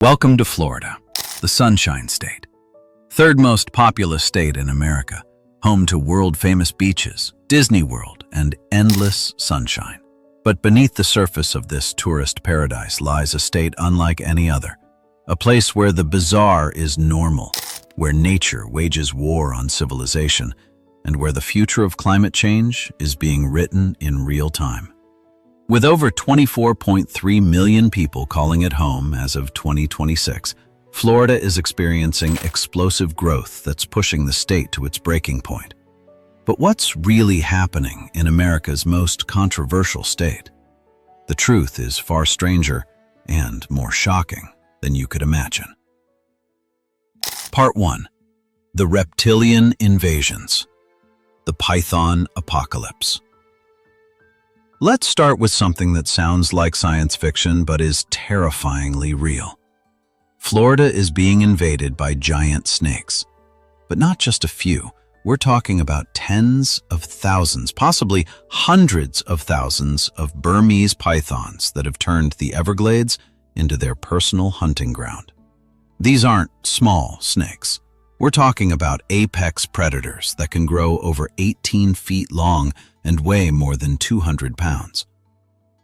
Welcome to Florida, the Sunshine State. Third most populous state in America, home to world-famous beaches, Disney World, and endless sunshine. But beneath the surface of this tourist paradise lies a state unlike any other, a place where the bizarre is normal, where nature wages war on civilization, and where the future of climate change is being written in real time. With over 24.3 million people calling it home as of 2026, Florida is experiencing explosive growth that's pushing the state to its breaking point. But what's really happening in America's most controversial state? The truth is far stranger and more shocking than you could imagine. Part 1. The Reptilian Invasions. The Python Apocalypse. Let's start with something that sounds like science fiction but is terrifyingly real. Florida is being invaded by giant snakes. But not just a few. We're talking about tens of thousands, possibly hundreds of thousands of Burmese pythons that have turned the Everglades into their personal hunting ground. These aren't small snakes. We're talking about apex predators that can grow over 18 feet long and weigh more than 200 pounds.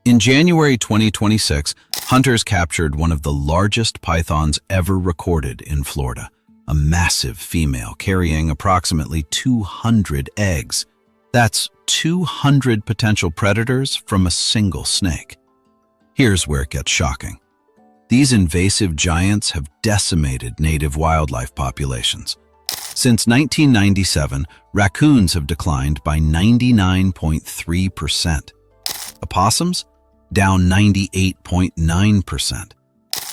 In January 2026, hunters captured one of the largest pythons ever recorded in Florida, a massive female carrying approximately 200 eggs. That's 200 potential predators from a single snake. Here's where it gets shocking. These invasive giants have decimated native wildlife populations. Since 1997, raccoons have declined by 99.3%. Opossums? Down 98.9%.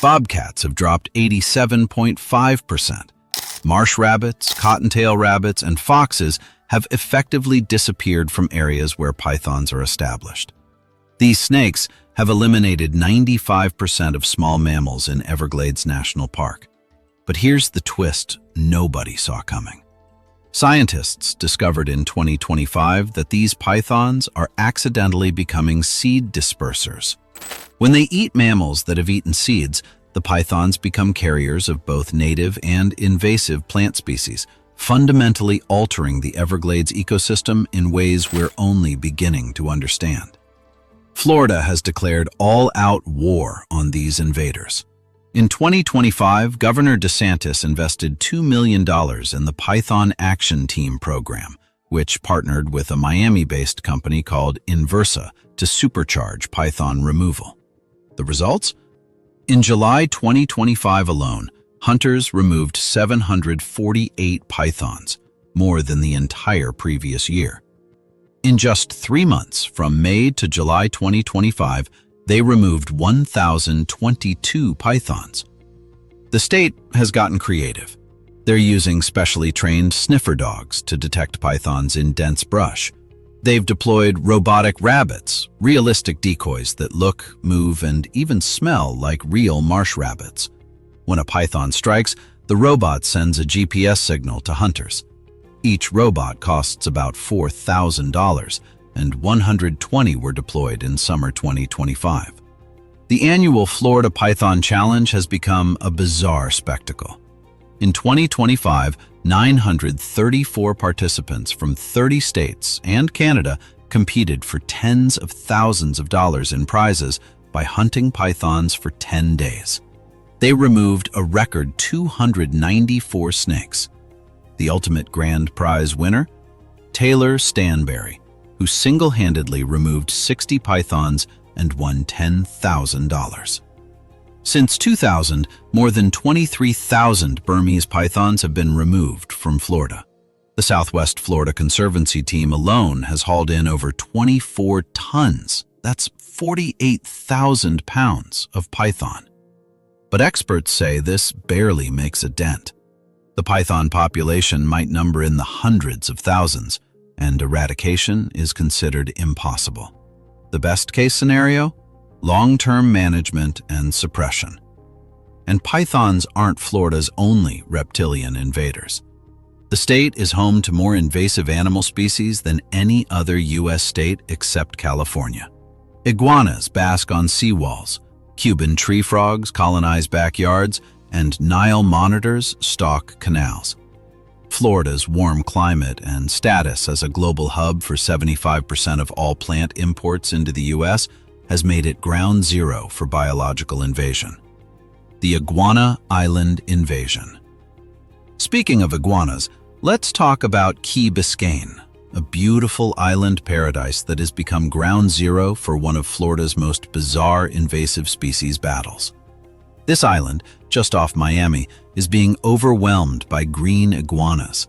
Bobcats have dropped 87.5%. Marsh rabbits, cottontail rabbits, and foxes have effectively disappeared from areas where pythons are established. These snakes have eliminated 95% of small mammals in Everglades National Park. But here's the twist nobody saw coming. Scientists discovered in 2025 that these pythons are accidentally becoming seed dispersers. When they eat mammals that have eaten seeds, the pythons become carriers of both native and invasive plant species, fundamentally altering the Everglades ecosystem in ways we're only beginning to understand. Florida has declared all-out war on these invaders. In 2025, Governor DeSantis invested $2 million in the Python Action Team program, which partnered with a Miami-based company called Inversa to supercharge python removal. The results? In July 2025 alone, hunters removed 748 pythons, more than the entire previous year. In just 3 months, from May to July 2025, they removed 1,022 pythons. The state has gotten creative. They're using specially trained sniffer dogs to detect pythons in dense brush. They've deployed robotic rabbits, realistic decoys that look, move, and even smell like real marsh rabbits. When a python strikes, the robot sends a GPS signal to hunters. Each robot costs about $4,000, and 120 were deployed in summer 2025. The annual Florida Python Challenge has become a bizarre spectacle. In 2025, 934 participants from 30 states and Canada competed for tens of thousands of dollars in prizes by hunting pythons for 10 days. They removed a record 294 snakes. The ultimate grand prize winner? Taylor Stanberry, who single-handedly removed 60 pythons and won $10,000. Since 2000, more than 23,000 Burmese pythons have been removed from Florida. The Southwest Florida Conservancy team alone has hauled in over 24 tons, that's 48,000 pounds of python. But experts say this barely makes a dent. The python population might number in the hundreds of thousands, and eradication is considered impossible. The best-case scenario? Long-term management and suppression. And pythons aren't Florida's only reptilian invaders. The state is home to more invasive animal species than any other U.S. state except California. Iguanas bask on seawalls. Cuban tree frogs colonize backyards, and Nile monitors stalk canals. Florida's warm climate and status as a global hub for 75% of all plant imports into the U.S. has made it ground zero for biological invasion. The Iguana Island invasion. Speaking of iguanas, let's talk about Key Biscayne, a beautiful island paradise that has become ground zero for one of Florida's most bizarre invasive species battles. This island, just off Miami, is being overwhelmed by green iguanas.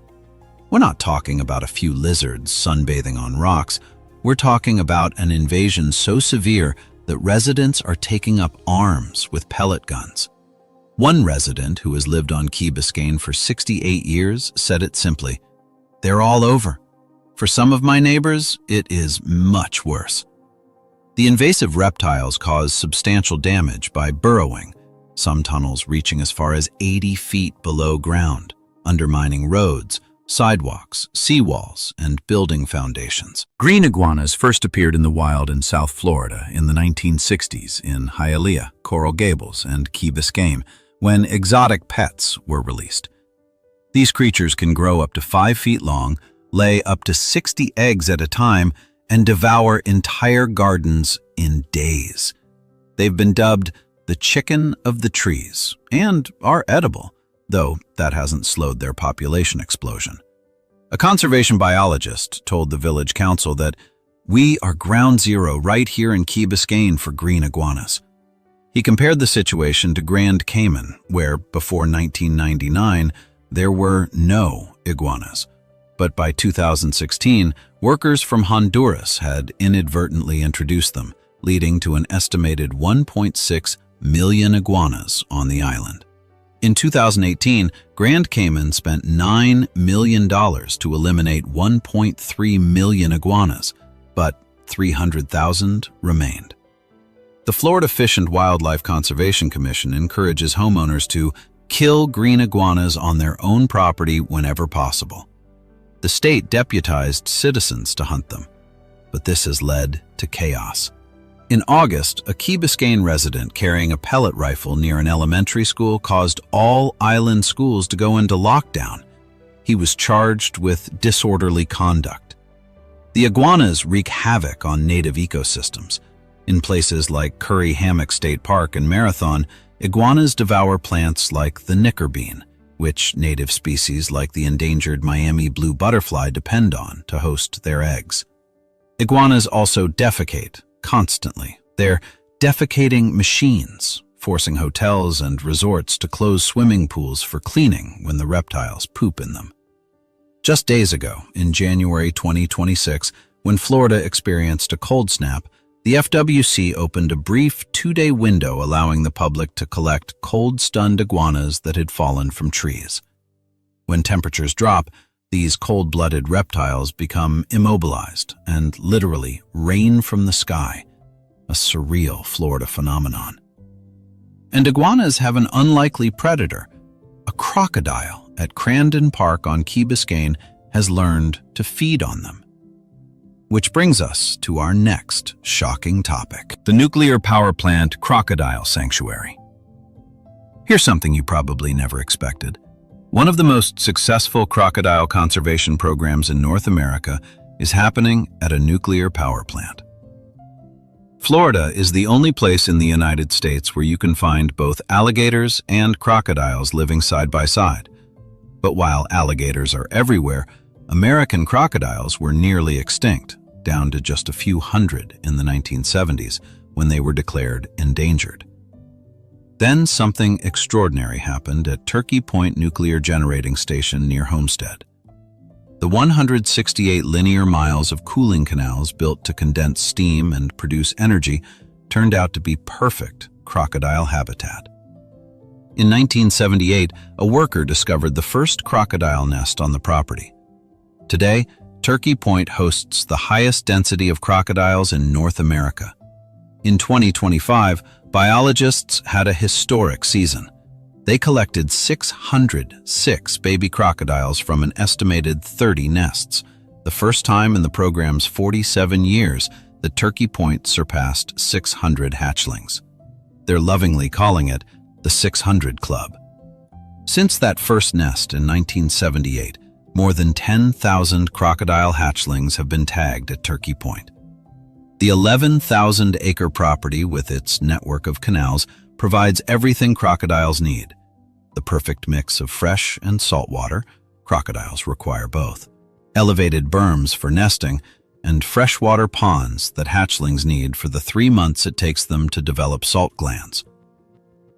We're not talking about a few lizards sunbathing on rocks. We're talking about an invasion so severe that residents are taking up arms with pellet guns. One resident who has lived on Key Biscayne for 68 years said it simply, "They're all over. For some of my neighbors, it is much worse." The invasive reptiles cause substantial damage by burrowing, some tunnels reaching as far as 80 feet below ground, undermining roads, sidewalks, seawalls, and building foundations. Green iguanas first appeared in the wild in South Florida in the 1960s in Hialeah, Coral Gables, and Key Biscayne, when exotic pets were released. These creatures can grow up to 5 feet long, lay up to 60 eggs at a time, and devour entire gardens in days. They've been dubbed the chicken of the trees and are edible, though that hasn't slowed their population explosion. A conservation biologist told the village council that we are ground zero right here in Key Biscayne for green iguanas. He compared the situation to Grand Cayman, where before 1999 there were no iguanas. But by 2016, workers from Honduras had inadvertently introduced them, leading to an estimated 1.6 million iguanas on the island. In 2018, Grand Cayman spent $9 million to eliminate 1.3 million iguanas, but 300,000 remained. The Florida Fish and Wildlife Conservation Commission encourages homeowners to kill green iguanas on their own property whenever possible. The state deputized citizens to hunt them, but this has led to chaos. In August, a Key Biscayne resident carrying a pellet rifle near an elementary school caused all island schools to go into lockdown. He was charged with disorderly conduct. The iguanas wreak havoc on native ecosystems. In places like Curry Hammock State Park and Marathon, iguanas devour plants like the knickerbean, which native species like the endangered Miami blue butterfly depend on to host their eggs. Iguanas also defecate constantly. They're defecating machines, forcing hotels and resorts to close swimming pools for cleaning when the reptiles poop in them. Just days ago, in January 2026, when Florida experienced a cold snap, the FWC opened a brief 2-day window allowing the public to collect cold-stunned iguanas that had fallen from trees. When temperatures drop, these cold-blooded reptiles become immobilized and literally rain from the sky, a surreal Florida phenomenon. And iguanas have an unlikely predator. A crocodile at Crandon Park on Key Biscayne has learned to feed on them. Which brings us to our next shocking topic, the nuclear power plant crocodile sanctuary. Here's something you probably never expected. One of the most successful crocodile conservation programs in North America is happening at a nuclear power plant. Florida is the only place in the United States where you can find both alligators and crocodiles living side by side. But while alligators are everywhere, American crocodiles were nearly extinct, down to just a few hundred in the 1970s when they were declared endangered. Then something extraordinary happened at Turkey Point Nuclear Generating Station near Homestead. The 168 linear miles of cooling canals built to condense steam and produce energy turned out to be perfect crocodile habitat. In 1978, a worker discovered the first crocodile nest on the property. Today, Turkey Point hosts the highest density of crocodiles in North America. In 2025, biologists had a historic season. They collected 606 baby crocodiles from an estimated 30 nests, the first time in the program's 47 years that Turkey Point surpassed 600 hatchlings. They're lovingly calling it the 600 Club. Since that first nest in 1978, more than 10,000 crocodile hatchlings have been tagged at Turkey Point. The 11,000-acre property with its network of canals provides everything crocodiles need. The perfect mix of fresh and salt water, crocodiles require both, elevated berms for nesting, and freshwater ponds that hatchlings need for the 3 months it takes them to develop salt glands.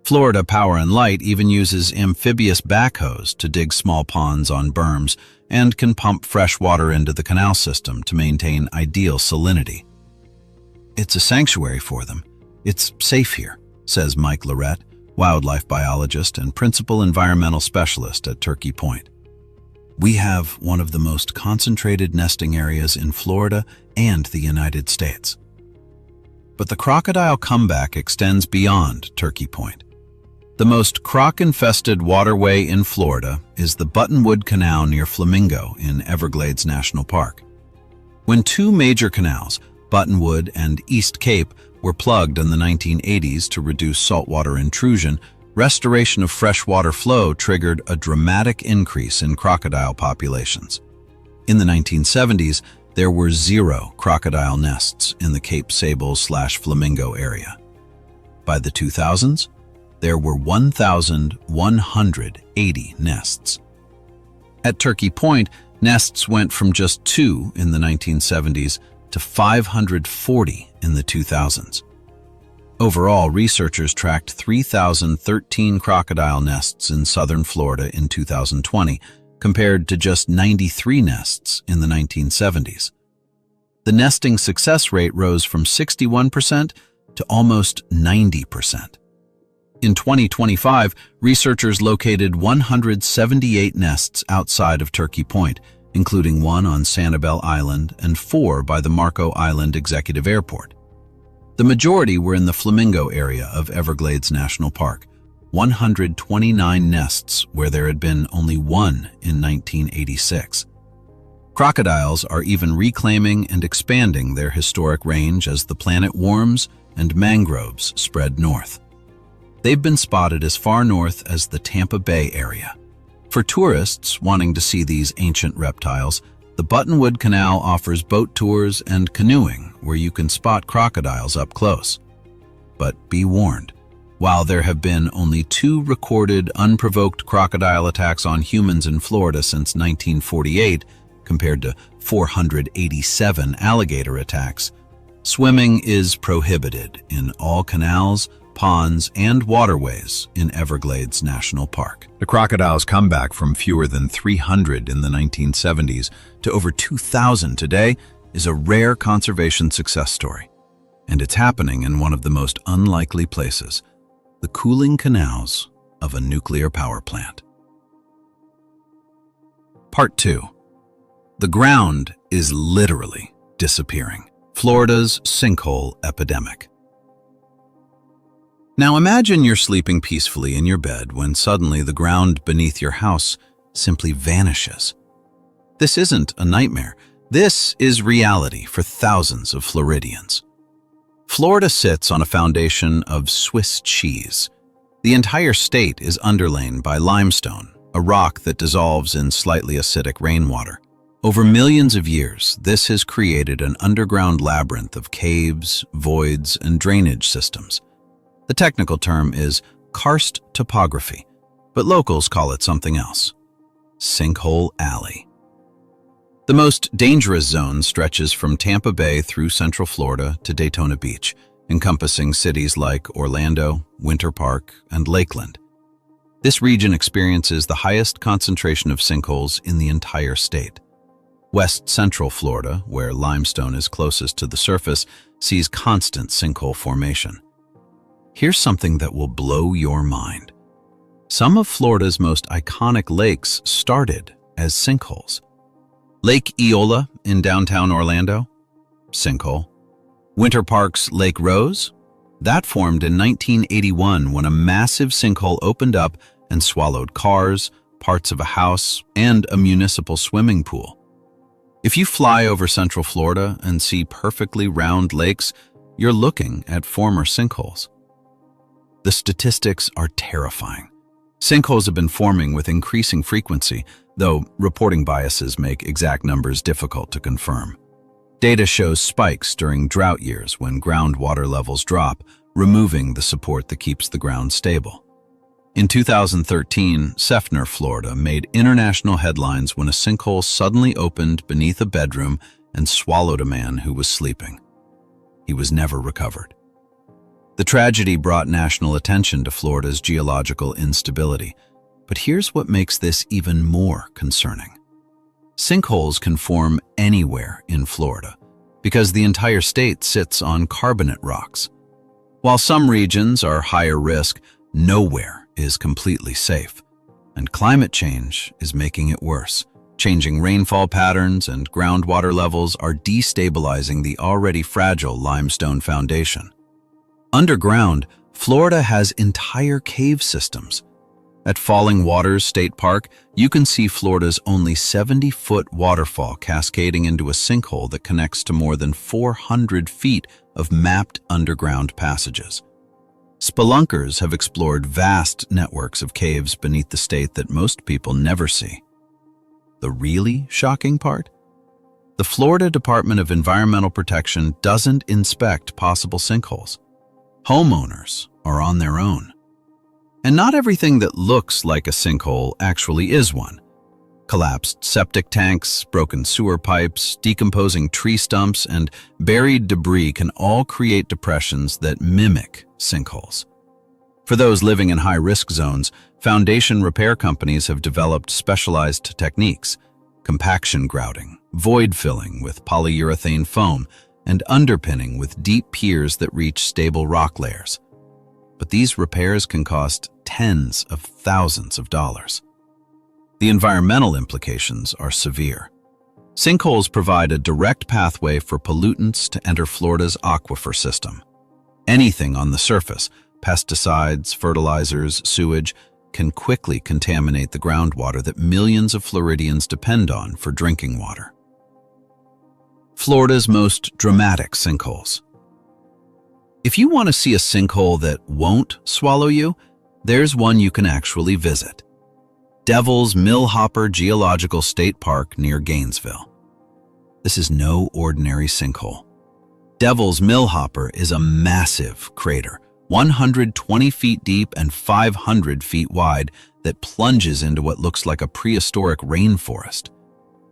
Florida Power and Light even uses amphibious backhoes to dig small ponds on berms and can pump fresh water into the canal system to maintain ideal salinity. It's a sanctuary for them. It's safe here, says Mike Lorette, wildlife biologist and principal environmental specialist at Turkey Point. We have one of the most concentrated nesting areas in Florida and the United States. But the crocodile comeback extends beyond Turkey Point. The most croc-infested waterway in Florida is the Buttonwood Canal near Flamingo in Everglades National Park. When 2 major canals, Buttonwood and East Cape, were plugged in the 1980s to reduce saltwater intrusion, restoration of freshwater flow triggered a dramatic increase in crocodile populations. In the 1970s, there were 0 crocodile nests in the Cape Sable/Flamingo area. By the 2000s, there were 1,180 nests. At Turkey Point, nests went from just 2 in the 1970s to 540 in the 2000s. Overall, researchers tracked 3,013 crocodile nests in southern Florida in 2020, compared to just 93 nests in the 1970s. The nesting success rate rose from 61% to almost 90%. In 2025, researchers located 178 nests outside of Turkey Point, including 1 on Sanibel Island and 4 by the Marco Island Executive Airport. The majority were in the Flamingo area of Everglades National Park, 129 nests where there had been only 1 in 1986. Crocodiles are even reclaiming and expanding their historic range as the planet warms and mangroves spread north. They've been spotted as far north as the Tampa Bay area. For tourists wanting to see these ancient reptiles, the Buttonwood Canal offers boat tours and canoeing where you can spot crocodiles up close. But be warned, while there have been only 2 recorded unprovoked crocodile attacks on humans in Florida since 1948, compared to 487 alligator attacks, swimming is prohibited in all canals, ponds, and waterways in Everglades National Park. The crocodile's comeback from fewer than 300 in the 1970s to over 2,000 today is a rare conservation success story. And it's happening in one of the most unlikely places, the cooling canals of a nuclear power plant. Part 2. The ground is literally disappearing. Florida's sinkhole epidemic. Now imagine you're sleeping peacefully in your bed when suddenly the ground beneath your house simply vanishes. This isn't a nightmare. This is reality for thousands of Floridians. Florida sits on a foundation of Swiss cheese. The entire state is underlain by limestone, a rock that dissolves in slightly acidic rainwater. Over millions of years, this has created an underground labyrinth of caves, voids, and drainage systems. The technical term is karst topography, but locals call it something else: Sinkhole Alley. The most dangerous zone stretches from Tampa Bay through Central Florida to Daytona Beach, encompassing cities like Orlando, Winter Park, and Lakeland. This region experiences the highest concentration of sinkholes in the entire state. West Central Florida, where limestone is closest to the surface, sees constant sinkhole formation. Here's something that will blow your mind. Some of Florida's most iconic lakes started as sinkholes. Lake Eola in downtown Orlando? Sinkhole. Winter Park's Lake Rose? That formed in 1981 when a massive sinkhole opened up and swallowed cars, parts of a house, and a municipal swimming pool. If you fly over Central Florida and see perfectly round lakes, you're looking at former sinkholes. The statistics are terrifying. Sinkholes have been forming with increasing frequency, though reporting biases make exact numbers difficult to confirm. Data shows spikes during drought years when groundwater levels drop, removing the support that keeps the ground stable. In 2013, Seffner, Florida, made international headlines when a sinkhole suddenly opened beneath a bedroom and swallowed a man who was sleeping. He was never recovered. The tragedy brought national attention to Florida's geological instability, but here's what makes this even more concerning. Sinkholes can form anywhere in Florida because the entire state sits on carbonate rocks. While some regions are higher risk, nowhere is completely safe, and climate change is making it worse. Changing rainfall patterns and groundwater levels are destabilizing the already fragile limestone foundation. Underground, Florida has entire cave systems. At Falling Waters State Park, you can see Florida's only 70-foot waterfall cascading into a sinkhole that connects to more than 400 feet of mapped underground passages. Spelunkers have explored vast networks of caves beneath the state that most people never see. The really shocking part? The Florida Department of Environmental Protection doesn't inspect possible sinkholes. Homeowners are on their own. And not everything that looks like a sinkhole actually is one. Collapsed septic tanks, broken sewer pipes, decomposing tree stumps, and buried debris can all create depressions that mimic sinkholes. For those living in high-risk zones, foundation repair companies have developed specialized techniques: compaction grouting, void filling with polyurethane foam, and underpinning with deep piers that reach stable rock layers. But these repairs can cost tens of thousands of dollars. The environmental implications are severe. Sinkholes provide a direct pathway for pollutants to enter Florida's aquifer system. Anything on the surface, pesticides, fertilizers, sewage, can quickly contaminate the groundwater that millions of Floridians depend on for drinking water. Florida's most dramatic sinkholes. If you want to see a sinkhole that won't swallow you, there's one you can actually visit. Devil's Millhopper Geological State Park near Gainesville. This is no ordinary sinkhole. Devil's Millhopper is a massive crater, 120 feet deep and 500 feet wide, that plunges into what looks like a prehistoric rainforest.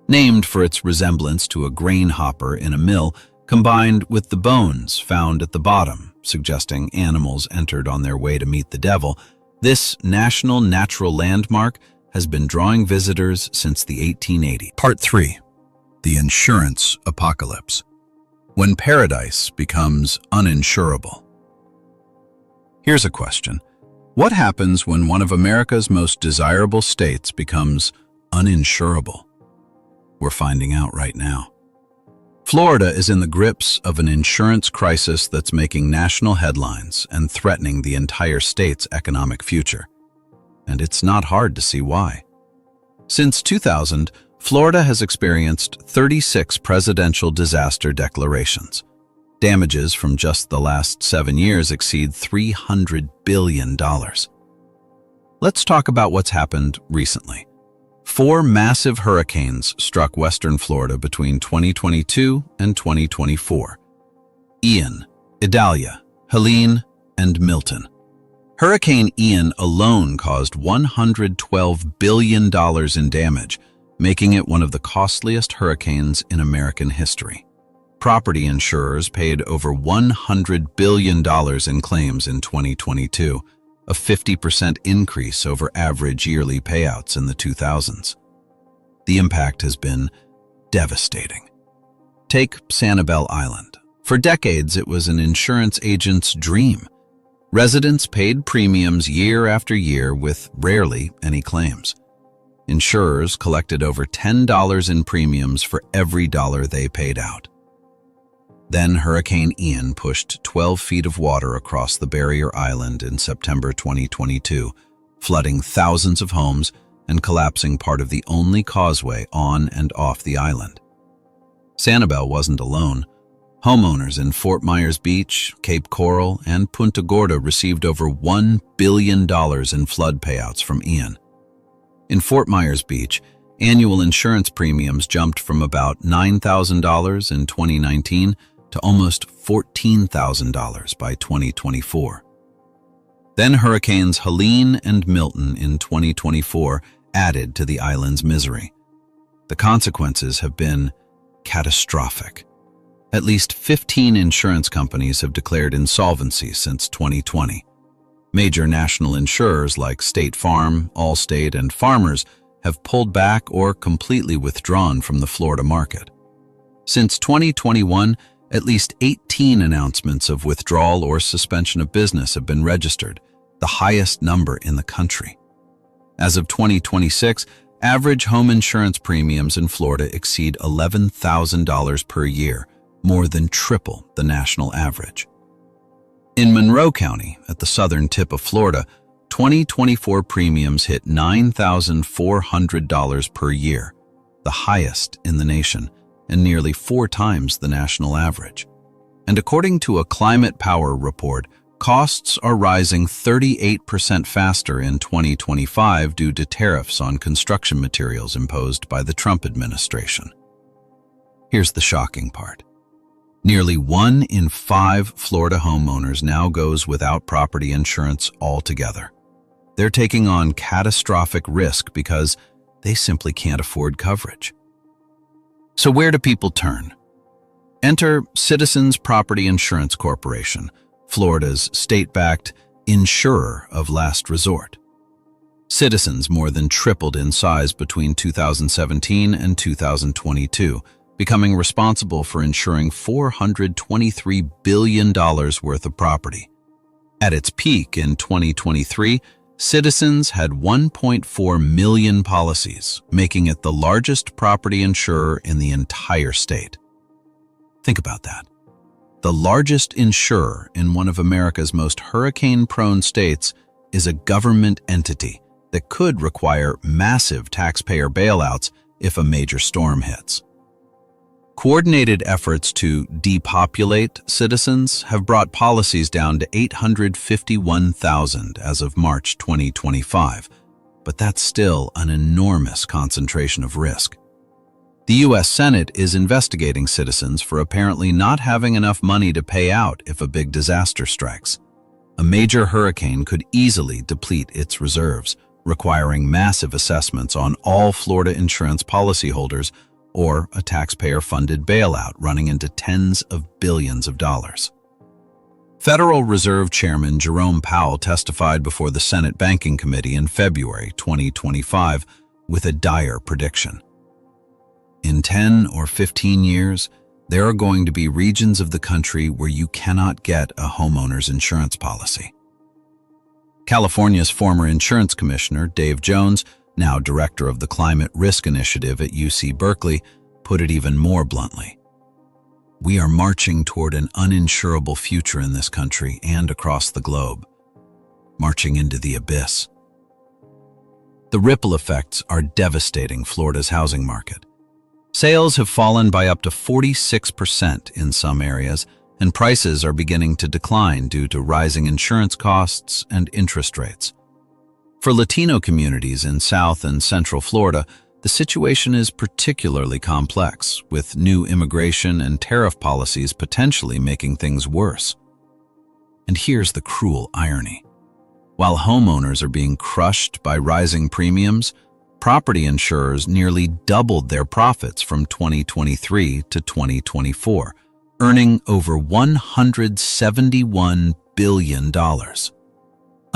Named for its resemblance to a grain hopper in a mill, combined with the bones found at the bottom, suggesting animals entered on their way to meet the devil, this national natural landmark has been drawing visitors since the 1880s. Part 3. The Insurance Apocalypse. When paradise becomes uninsurable. Here's a question. What happens when one of America's most desirable states becomes uninsurable? We're finding out right now. Florida is in the grips of an insurance crisis that's making national headlines and threatening the entire state's economic future. And it's not hard to see why. Since 2000, Florida has experienced 36 presidential disaster declarations. Damages from just the last 7 years exceed $300 billion. Let's talk about what's happened recently. 4 massive hurricanes struck western Florida between 2022 and 2024. Ian, Idalia, Helene, and Milton. Hurricane Ian alone caused $112 billion in damage, making it one of the costliest hurricanes in American history. Property insurers paid over $100 billion in claims in 2022, a 50% increase over average yearly payouts in the 2000s. The impact has been devastating. Take Sanibel Island. For decades, it was an insurance agent's dream. Residents paid premiums year after year with rarely any claims. Insurers collected over $10 in premiums for every dollar they paid out. Then Hurricane Ian pushed 12 feet of water across the barrier island in September 2022, flooding thousands of homes and collapsing part of the only causeway on and off the island. Sanibel wasn't alone. Homeowners in Fort Myers Beach, Cape Coral, and Punta Gorda received over $1 billion in flood payouts from Ian. In Fort Myers Beach, annual insurance premiums jumped from about $9,000 in 2019 to almost $14,000 by 2024. Then hurricanes Helene and Milton in 2024 added to the island's misery. The consequences have been catastrophic. At least 15 insurance companies have declared insolvency since 2020. Major national insurers like State Farm, Allstate, and Farmers have pulled back or completely withdrawn from the Florida market. Since 2021, at least 18 announcements of withdrawal or suspension of business have been registered, the highest number in the country. As of 2026, average home insurance premiums in Florida exceed $11,000 per year, more than triple the national average. In Monroe County, at the southern tip of Florida, 2024 premiums hit $9,400 per year, the highest in the nation, and nearly 4 times the national average. And according to a Climate Power report, costs are rising 38% faster in 2025 due to tariffs on construction materials imposed by the Trump administration. Here's the shocking part. Nearly 1 in 5 Florida homeowners now goes without property insurance altogether. They're taking on catastrophic risk because they simply can't afford coverage. So where do people turn? Enter Citizens Property Insurance Corporation, Florida's state-backed insurer of last resort. Citizens more than tripled in size between 2017 and 2022, becoming responsible for insuring $423 billion worth of property. At its peak in 2023, Citizens had 1.4 million policies, making it the largest property insurer in the entire state. Think about that. The largest insurer in one of America's most hurricane-prone states is a government entity that could require massive taxpayer bailouts if a major storm hits. Coordinated efforts to depopulate Citizens have brought policies down to 851,000 as of March 2025, but that's still an enormous concentration of risk. The U.S. Senate is investigating Citizens for apparently not having enough money to pay out if a big disaster strikes. A major hurricane could easily deplete its reserves, requiring massive assessments on all Florida insurance policyholders or a taxpayer-funded bailout running into tens of billions of dollars. Federal Reserve Chairman Jerome Powell testified before the Senate Banking Committee in February 2025 with a dire prediction. In 10 or 15 years, there are going to be regions of the country where you cannot get a homeowner's insurance policy. California's former insurance commissioner, Dave Jones, now director of the Climate Risk Initiative at UC Berkeley, put it even more bluntly. We are marching toward an uninsurable future in this country and across the globe, marching into the abyss. The ripple effects are devastating Florida's housing market. Sales have fallen by up to 46% in some areas, and prices are beginning to decline due to rising insurance costs and interest rates. For Latino communities in South and Central Florida, the situation is particularly complex, with new immigration and tariff policies potentially making things worse. And here's the cruel irony. While homeowners are being crushed by rising premiums, property insurers nearly doubled their profits from 2023 to 2024, earning over $171 billion.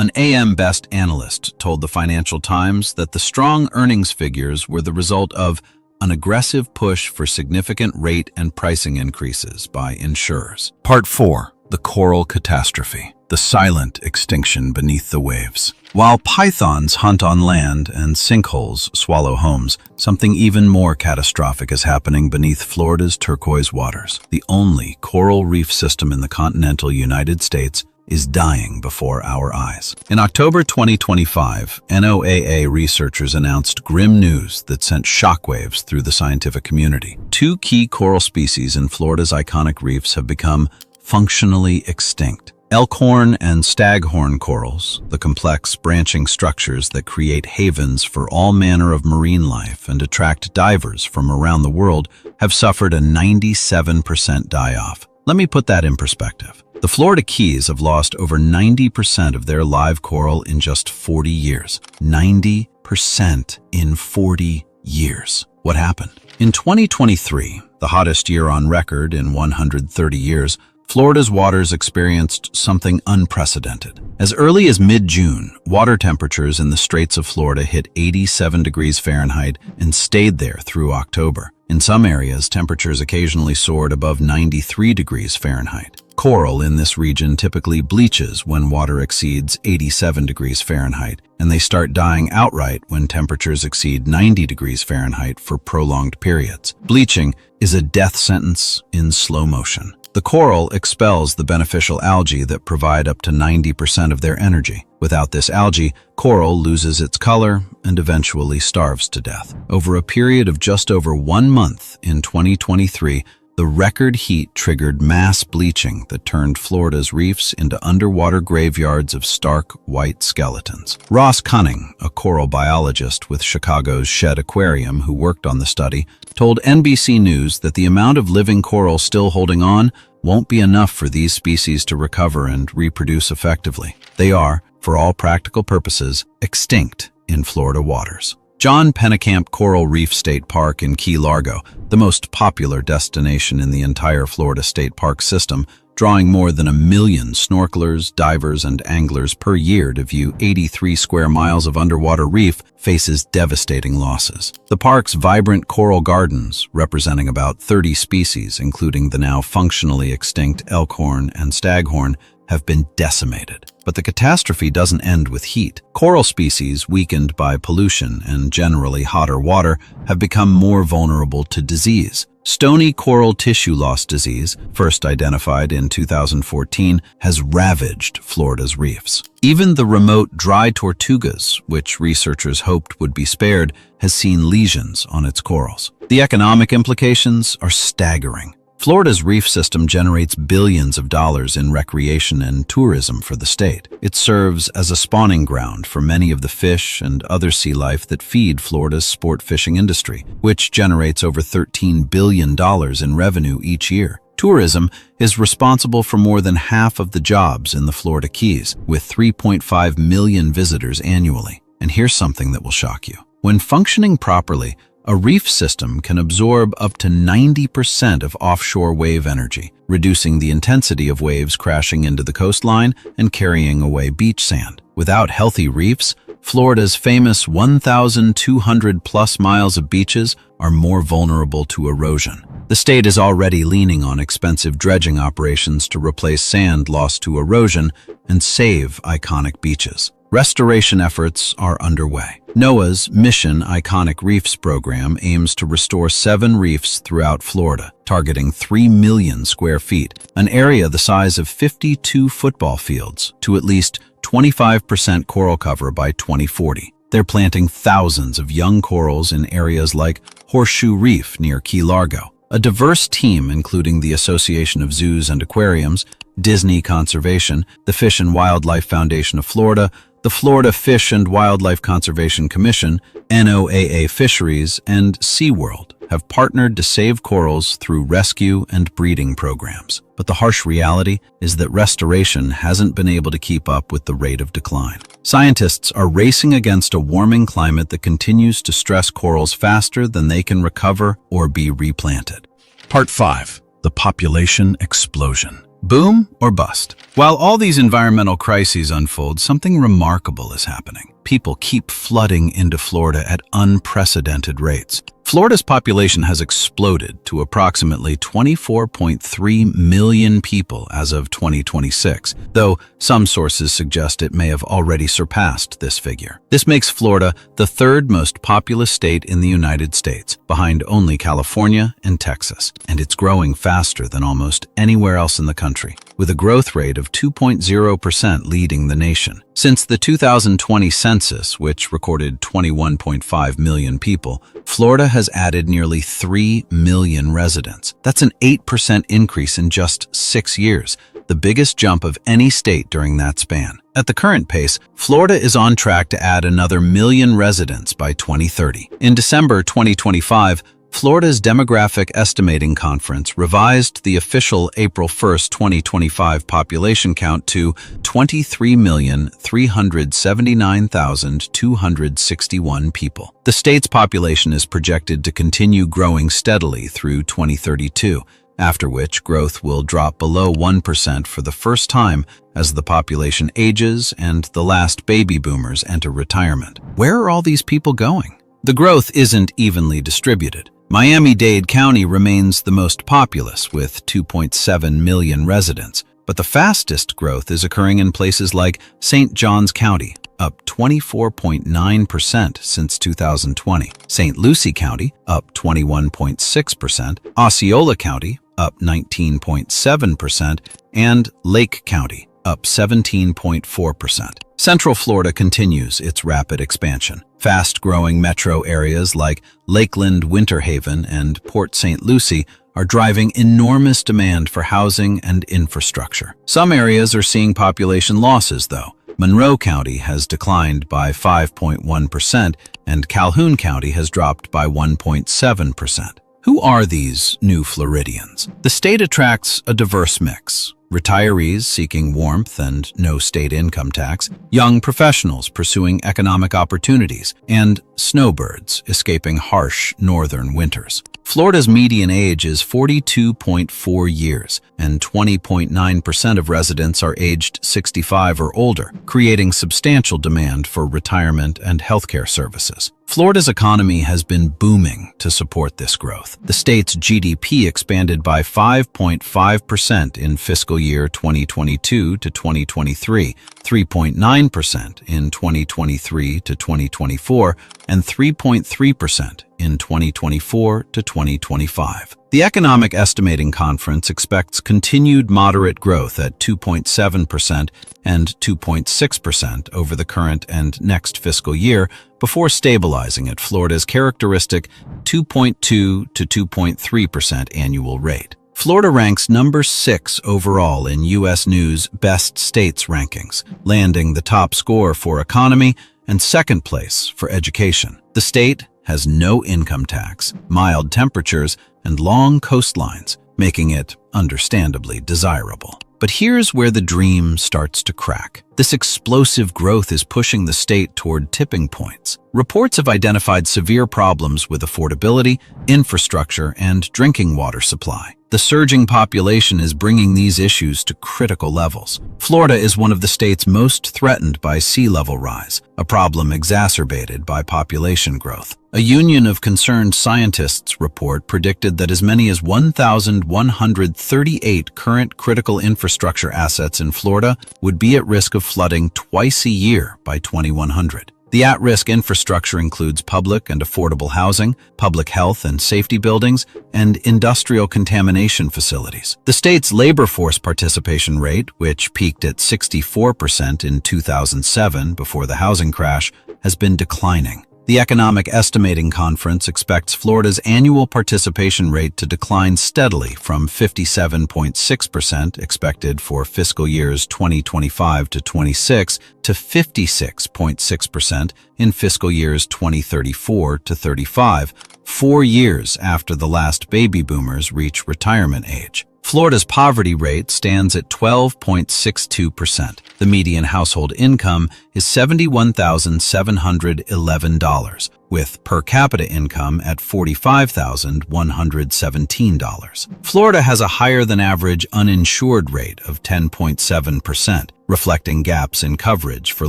An AM Best analyst told the Financial Times that the strong earnings figures were the result of an aggressive push for significant rate and pricing increases by insurers. Part 4. The Coral Catastrophe. The silent extinction beneath the waves. While pythons hunt on land and sinkholes swallow homes, something even more catastrophic is happening beneath Florida's turquoise waters. The only coral reef system in the continental United States is dying before our eyes. In October 2025, NOAA researchers announced grim news that sent shockwaves through the scientific community. Two key coral species in Florida's iconic reefs have become functionally extinct. Elkhorn and staghorn corals, the complex branching structures that create havens for all manner of marine life and attract divers from around the world, have suffered a 97% die-off. Let me put that in perspective. The Florida Keys have lost over 90% of their live coral in just 40 years. 90% in 40 years. What happened? In 2023, the hottest year on record in 130 years, Florida's waters experienced something unprecedented. As early as mid-June, water temperatures in the Straits of Florida hit 87 degrees Fahrenheit and stayed there through October. In some areas, temperatures occasionally soared above 93 degrees Fahrenheit. Coral in this region typically bleaches when water exceeds 87 degrees Fahrenheit, and they start dying outright when temperatures exceed 90 degrees Fahrenheit for prolonged periods. Bleaching is a death sentence in slow motion. The coral expels the beneficial algae that provide up to 90% of their energy. Without this algae, coral loses its color and eventually starves to death. Over a period of just over 1 month in 2023, the record heat triggered mass bleaching that turned Florida's reefs into underwater graveyards of stark white skeletons. Ross Cunning, a coral biologist with Chicago's Shedd Aquarium who worked on the study, told NBC News that the amount of living coral still holding on won't be enough for these species to recover and reproduce effectively. They are, for all practical purposes, extinct in Florida waters. John Pennekamp Coral Reef State Park in Key Largo, the most popular destination in the entire Florida State Park system, drawing more than 1 million snorkelers, divers, and anglers per year to view 83 square miles of underwater reef, faces devastating losses. The park's vibrant coral gardens, representing about 30 species, including the now functionally extinct elkhorn and staghorn, have been decimated. But the catastrophe doesn't end with heat. Coral species, weakened by pollution and generally hotter water, have become more vulnerable to disease. Stony coral tissue loss disease, first identified in 2014, has ravaged Florida's reefs. Even the remote dry tortugas, which researchers hoped would be spared, has seen lesions on its corals. The economic implications are staggering. Florida's reef system generates billions of dollars in recreation and tourism for the state. It serves as a spawning ground for many of the fish and other sea life that feed Florida's sport fishing industry, which generates over $13 billion in revenue each year. Tourism is responsible for more than half of the jobs in the Florida Keys, with 3.5 million visitors annually. And here's something that will shock you. When functioning properly, a reef system can absorb up to 90% of offshore wave energy, reducing the intensity of waves crashing into the coastline and carrying away beach sand. Without healthy reefs, Florida's famous 1,200+ miles of beaches are more vulnerable to erosion. The state is already leaning on expensive dredging operations to replace sand lost to erosion and save iconic beaches. Restoration efforts are underway. NOAA's Mission Iconic Reefs program aims to restore 7 reefs throughout Florida, targeting 3 million square feet, an area the size of 52 football fields, to at least 25% coral cover by 2040. They're planting thousands of young corals in areas like Horseshoe Reef near Key Largo. A diverse team, including the Association of Zoos and Aquariums, Disney Conservation, the Fish and Wildlife Foundation of Florida, the Florida Fish and Wildlife Conservation Commission, NOAA Fisheries, and SeaWorld have partnered to save corals through rescue and breeding programs. But the harsh reality is that restoration hasn't been able to keep up with the rate of decline. Scientists are racing against a warming climate that continues to stress corals faster than they can recover or be replanted. Part 5. The population explosion. Boom or bust? While all these environmental crises unfold, something remarkable is happening. People keep flooding into Florida at unprecedented rates. Florida's population has exploded to approximately 24.3 million people as of 2026, though some sources suggest it may have already surpassed this figure. This makes Florida the third most populous state in the United States, behind only California and Texas, and it's growing faster than almost anywhere else in the country, with a growth rate of 2.0% leading the nation. Since the 2020 census, which recorded 21.5 million people, Florida has added nearly 3 million residents. That's an 8% increase in just 6 years, the biggest jump of any state during that span. At the current pace, Florida is on track to add another million residents by 2030. In December 2025, Florida's Demographic Estimating Conference revised the official April 1, 2025 population count to 23,379,261 people. The state's population is projected to continue growing steadily through 2032, after which growth will drop below 1% for the first time as the population ages and the last baby boomers enter retirement. Where are all these people going? The growth isn't evenly distributed. Miami-Dade County remains the most populous with 2.7 million residents, but the fastest growth is occurring in places like St. Johns County, up 24.9% since 2020, St. Lucie County, up 21.6%, Osceola County, up 19.7%, and Lake County, up 17.4%. Central Florida continues its rapid expansion. Fast-growing metro areas like Lakeland, Winter Haven, and Port St. Lucie are driving enormous demand for housing and infrastructure. Some areas are seeing population losses, though. Monroe County has declined by 5.1%, and Calhoun County has dropped by 1.7%. Who are these new Floridians? The state attracts a diverse mix. Retirees seeking warmth and no state income tax, young professionals pursuing economic opportunities, and snowbirds escaping harsh northern winters. Florida's median age is 42.4 years, and 20.9% of residents are aged 65 or older, creating substantial demand for retirement and healthcare services. Florida's economy has been booming to support this growth. The state's GDP expanded by 5.5% in fiscal year 2022 to 2023, 3.9% in 2023 to 2024, and 3.3% in 2024 to 2025. The Economic Estimating Conference expects continued moderate growth at 2.7% and 2.6% over the current and next fiscal year before stabilizing at Florida's characteristic 2.2 to 2.3% annual rate. Florida ranks number 6 overall in U.S. News' Best States rankings, landing the top score for economy and second place for education. The state has no income tax, mild temperatures, and long coastlines, making it understandably desirable. But here's where the dream starts to crack. This explosive growth is pushing the state toward tipping points. Reports have identified severe problems with affordability, infrastructure, and drinking water supply. The surging population is bringing these issues to critical levels. Florida is one of the states most threatened by sea level rise, a problem exacerbated by population growth. A union of concerned scientists report predicted that as many as 1,138 current critical infrastructure assets in Florida would be at risk of flooding twice a year by 2100. The at-risk infrastructure includes public and affordable housing, public health and safety buildings, and industrial contamination facilities. The state's labor force participation rate, which peaked at 64% in 2007 before the housing crash, has been declining. The Economic Estimating Conference expects Florida's annual participation rate to decline steadily from 57.6% expected for fiscal years 2025 to 26 to 56.6% in fiscal years 2034 to 35, 4 years after the last baby boomers reach retirement age. Florida's poverty rate stands at 12.62%. The median household income is $71,711, with per capita income at $45,117. Florida has a higher than average uninsured rate of 10.7%, reflecting gaps in coverage for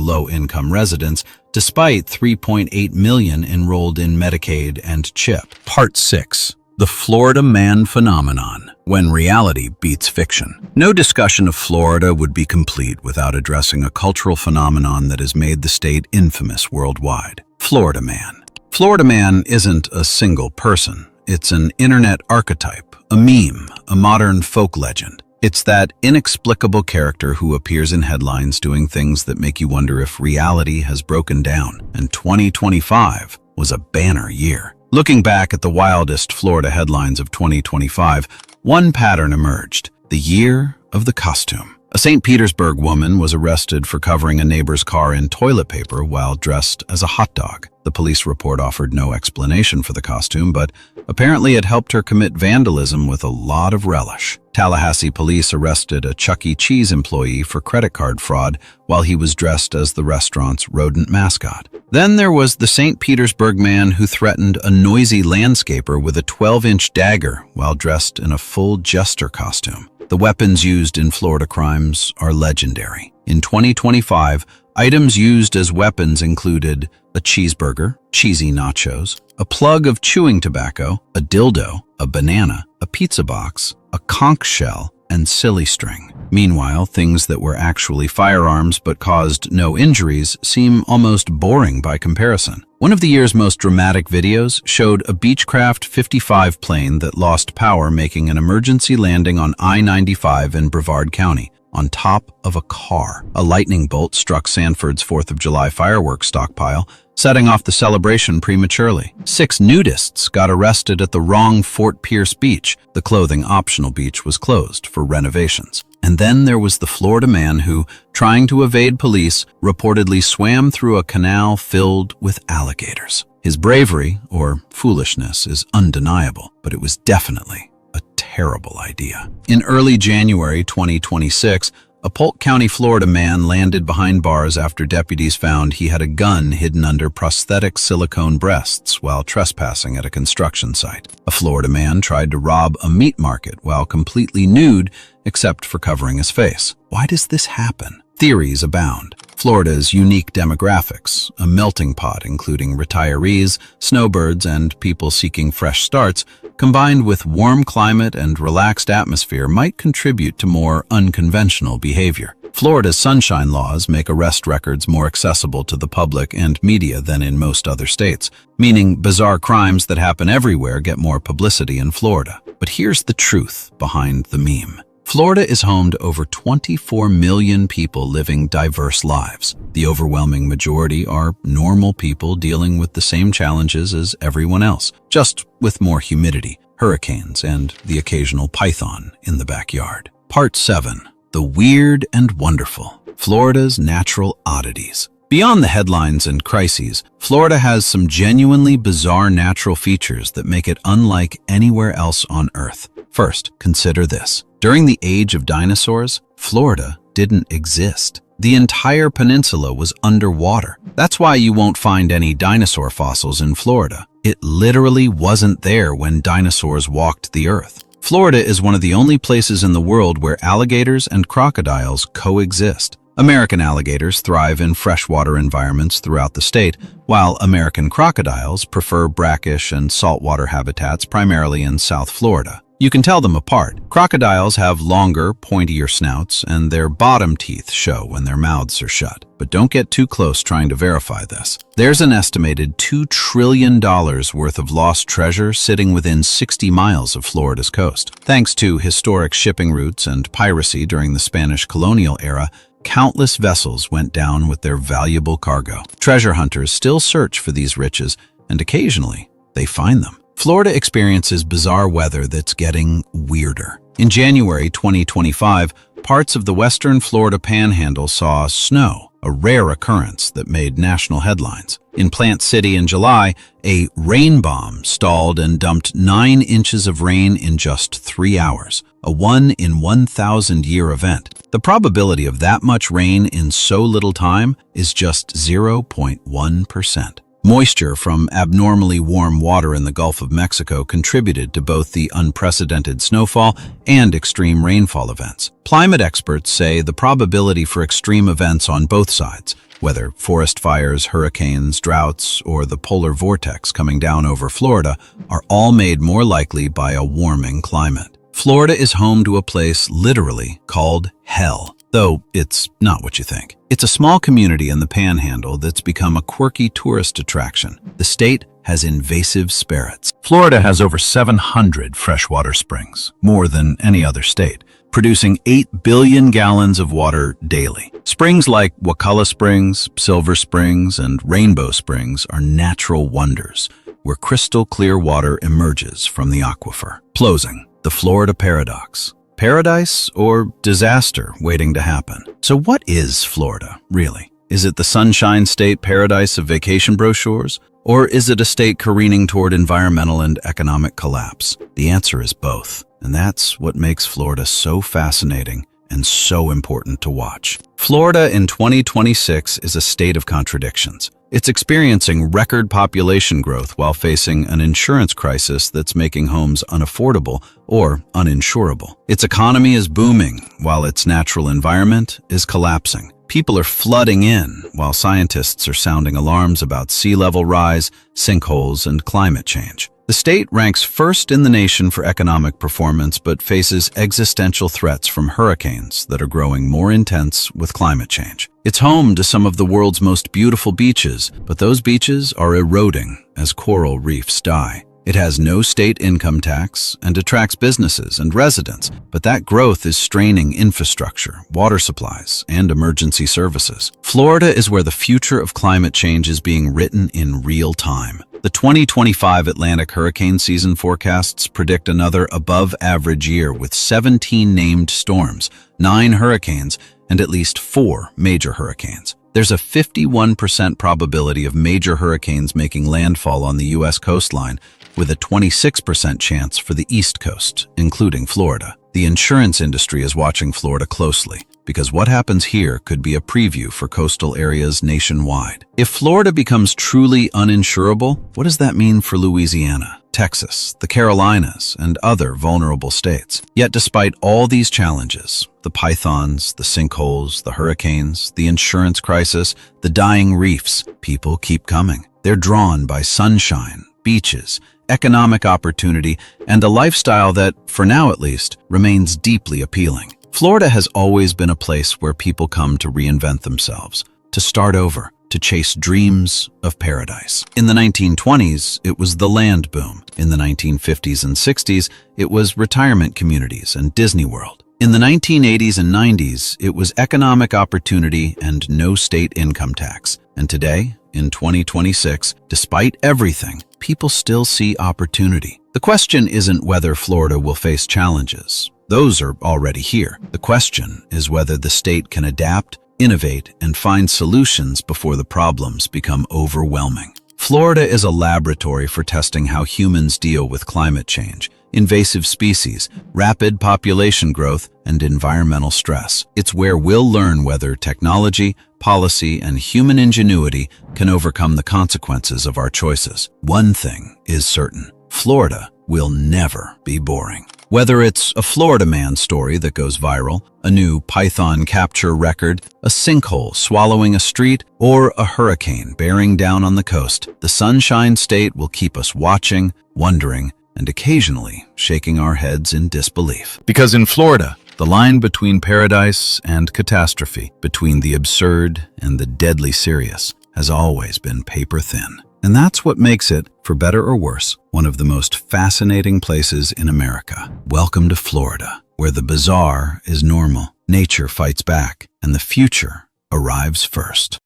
low-income residents, despite 3.8 million enrolled in Medicaid and CHIP. Part 6. The Florida Man Phenomenon, when reality beats fiction. No discussion of Florida would be complete without addressing a cultural phenomenon that has made the state infamous worldwide. Florida Man. Florida Man isn't a single person. It's an internet archetype, a meme, a modern folk legend. It's that inexplicable character who appears in headlines doing things that make you wonder if reality has broken down. And 2025 was a banner year. Looking back at the wildest Florida headlines of 2025, one pattern emerged: the year of the costume. A St. Petersburg woman was arrested for covering a neighbor's car in toilet paper while dressed as a hot dog. The police report offered no explanation for the costume, but apparently it helped her commit vandalism with a lot of relish. Tallahassee police arrested a Chuck E. Cheese employee for credit card fraud while he was dressed as the restaurant's rodent mascot. Then there was the St. Petersburg man who threatened a noisy landscaper with a 12-inch dagger while dressed in a full jester costume. The weapons used in Florida crimes are legendary. In 2025, items used as weapons included a cheeseburger, cheesy nachos, a plug of chewing tobacco, a dildo, a banana, a pizza box, a conch shell, and silly string. Meanwhile, things that were actually firearms but caused no injuries seem almost boring by comparison. One of the year's most dramatic videos showed a Beechcraft 55 plane that lost power making an emergency landing on I-95 in Brevard County, on top of a car. A lightning bolt struck Sanford's 4th of July fireworks stockpile, setting off the celebration prematurely. 6 nudists got arrested at the wrong Fort Pierce beach. The clothing-optional beach was closed for renovations. And then there was the Florida man who, trying to evade police, reportedly swam through a canal filled with alligators. His bravery, or foolishness, is undeniable, but it was definitely a terrible idea. In early January 2026, a Polk County, Florida man landed behind bars after deputies found he had a gun hidden under prosthetic silicone breasts while trespassing at a construction site. A Florida man tried to rob a meat market while completely nude except for covering his face. Why does this happen? Theories abound. Florida's unique demographics, a melting pot including retirees, snowbirds, and people seeking fresh starts, combined with warm climate and relaxed atmosphere, might contribute to more unconventional behavior. Florida's sunshine laws make arrest records more accessible to the public and media than in most other states, meaning bizarre crimes that happen everywhere get more publicity in Florida. But here's the truth behind the meme. Florida is home to over 24 million people living diverse lives. The overwhelming majority are normal people dealing with the same challenges as everyone else, just with more humidity, hurricanes, and the occasional python in the backyard. Part 7. The Weird and Wonderful. Florida's Natural Oddities. Beyond the headlines and crises, Florida has some genuinely bizarre natural features that make it unlike anywhere else on Earth. First, consider this. During the age of dinosaurs, Florida didn't exist. The entire peninsula was underwater. That's why you won't find any dinosaur fossils in Florida. It literally wasn't there when dinosaurs walked the earth. Florida is one of the only places in the world where alligators and crocodiles coexist. American alligators thrive in freshwater environments throughout the state, while American crocodiles prefer brackish and saltwater habitats primarily in South Florida. You can tell them apart. Crocodiles have longer, pointier snouts, and their bottom teeth show when their mouths are shut. But don't get too close trying to verify this. There's an estimated $2 trillion worth of lost treasure sitting within 60 miles of Florida's coast. Thanks to historic shipping routes and piracy during the Spanish colonial era, countless vessels went down with their valuable cargo. Treasure hunters still search for these riches, and occasionally they find them. Florida experiences bizarre weather that's getting weirder. In January 2025, parts of the western Florida panhandle saw snow, a rare occurrence that made national headlines. In Plant City in July, a rain bomb stalled and dumped 9 inches of rain in just 3 hours, a 1 in 1,000-year event. The probability of that much rain in so little time is just 0.1%. Moisture from abnormally warm water in the Gulf of Mexico contributed to both the unprecedented snowfall and extreme rainfall events. Climate experts say the probability for extreme events on both sides, whether forest fires, hurricanes, droughts, or the polar vortex coming down over Florida, are all made more likely by a warming climate. Florida is home to a place literally called hell, though it's not what you think. It's a small community in the Panhandle that's become a quirky tourist attraction. The state has invasive spirits. Florida has over 700 freshwater springs, more than any other state, producing 8 billion gallons of water daily. Springs like Wacala Springs, Silver Springs, and Rainbow Springs are natural wonders, where crystal clear water emerges from the aquifer. Closing, the Florida paradox. Paradise or disaster waiting to happen? So what is Florida, really? Is it the sunshine state paradise of vacation brochures? Or is it a state careening toward environmental and economic collapse? The answer is both, and that's what makes Florida so fascinating and so important to watch. Florida in 2026 is a state of contradictions. It's experiencing record population growth while facing an insurance crisis that's making homes unaffordable or uninsurable. Its economy is booming while its natural environment is collapsing. People are flooding in while scientists are sounding alarms about sea level rise, sinkholes, and climate change. The state ranks first in the nation for economic performance but faces existential threats from hurricanes that are growing more intense with climate change. It's home to some of the world's most beautiful beaches, but those beaches are eroding as coral reefs die. It has no state income tax and attracts businesses and residents, but that growth is straining infrastructure, water supplies, and emergency services. Florida is where the future of climate change is being written in real time. The 2025 Atlantic hurricane season forecasts predict another above-average year with 17 named storms, 9 hurricanes, and at least 4 major hurricanes. There's a 51% probability of major hurricanes making landfall on the U.S. coastline, with a 26% chance for the East Coast, including Florida. The insurance industry is watching Florida closely, because what happens here could be a preview for coastal areas nationwide. If Florida becomes truly uninsurable, what does that mean for Louisiana, Texas, the Carolinas, and other vulnerable states? Yet despite all these challenges, the pythons, the sinkholes, the hurricanes, the insurance crisis, the dying reefs, people keep coming. They're drawn by sunshine, beaches, economic opportunity, and a lifestyle that, for now at least, remains deeply appealing. Florida has always been a place where people come to reinvent themselves, to start over, to chase dreams of paradise. In the 1920s, it was the land boom. In the 1950s and 60s, it was retirement communities and Disney World. In the 1980s and 90s, it was economic opportunity and no state income tax. And today, in 2026, despite everything, people still see opportunity. The question isn't whether Florida will face challenges. Those are already here. The question is whether the state can adapt, innovate, and find solutions before the problems become overwhelming. Florida is a laboratory for testing how humans deal with climate change, invasive species, rapid population growth, and environmental stress. It's where we'll learn whether technology, policy, and human ingenuity can overcome the consequences of our choices. One thing is certain: Florida will never be boring. Whether it's a Florida man story that goes viral, a new python capture record, a sinkhole swallowing a street, or a hurricane bearing down on the coast, the Sunshine State will keep us watching, wondering, and occasionally shaking our heads in disbelief. Because in Florida, the line between paradise and catastrophe, between the absurd and the deadly serious, has always been paper thin. And that's what makes it, for better or worse, one of the most fascinating places in America. Welcome to Florida, where the bizarre is normal, nature fights back, and the future arrives first.